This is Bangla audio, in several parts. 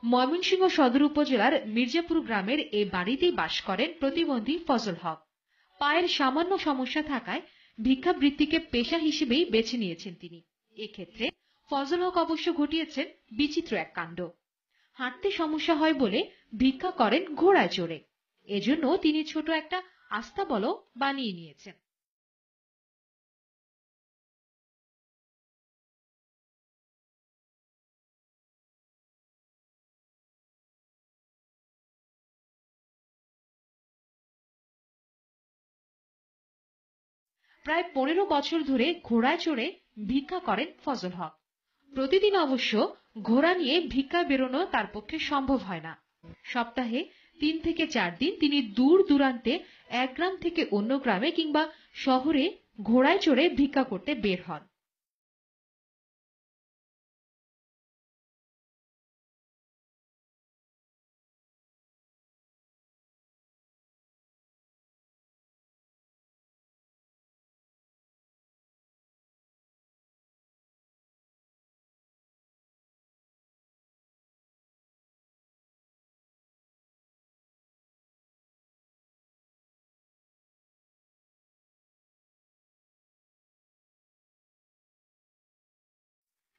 ময়মনসিংহ সদর উপজেলার মির্জাপুর গ্রামের এ বাড়িতেই বাস করেন প্রতিবন্ধী ফজল হক। পায়ের সামান্য সমস্যা থাকায় ভিক্ষাবৃত্তিকে পেশা হিসেবেই বেছে নিয়েছেন তিনি। এক্ষেত্রে ফজল হক অবশ্য ঘটিয়েছেন বিচিত্র এক কাণ্ড। হাঁটতে সমস্যা হয় বলে ভিক্ষা করেন ঘোড়ায় চড়ে। এজন্য তিনি ছোট একটা আস্তাবলও বানিয়ে নিয়েছেন। প্রায় 15 বছর ধরে ঘোড়ায় চড়ে ভিক্ষা করেন ফজল হক। প্রতিদিন অবশ্য ঘোড়া নিয়ে ভিক্ষা বেরোনো তার পক্ষে সম্ভব হয় না। সপ্তাহে 3 থেকে 4 দিন তিনি দূর দূরান্তে এক গ্রাম থেকে অন্য গ্রামে কিংবা শহরে ঘোড়ায় চড়ে ভিক্ষা করতে বের হন।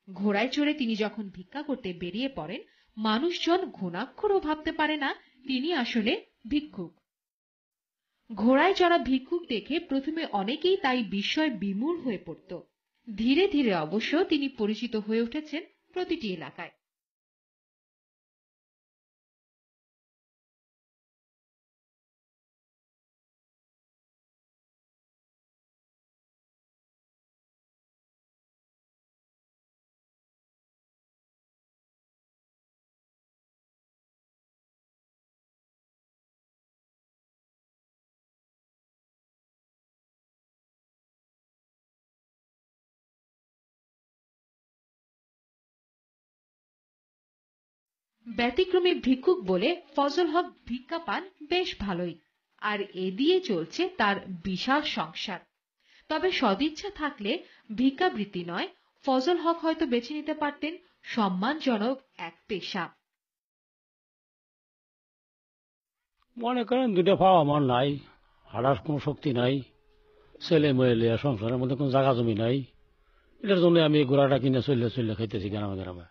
ঘোড়ায় চড়ে তিনি যখন ভিক্ষা করতে বেরিয়ে পড়েন, মানুষজন ঘুণাক্ষরও ভাবতে পারে না তিনি আসলে ভিক্ষুক। ঘোড়ায় চড়া ভিক্ষুক দেখে প্রথমে অনেকেই তাই বিস্ময় বিমূঢ় হয়ে পড়ত। ধীরে ধীরে অবশ্য তিনি পরিচিত হয়ে উঠেছেন প্রতিটি এলাকায়। ব্যতিক্রমী ভিক্ষুক বলে ফজল হক ভিক্ষা পান বেশ ভালোই, আর এ দিয়ে চলছে তার বিশাল সংসার। তবে সদিচ্ছা থাকলে ভিক্ষাবৃত্তি নয়, ফজল হক হয়তো বেছে নিতে পারতেন সম্মানজনক এক পেশা। মনে করেন দুইটা পাওয়া আমার নাই, হাঁটার কোনো শক্তি নাই, ছেলে মেয়ে সংসারের মধ্যে কোনো জায়গা জমি নাই। এটার জন্য আমি এই ঘোড়াটা কিনে চললে চললে খাইতেছি গ্রামে গ্রামে।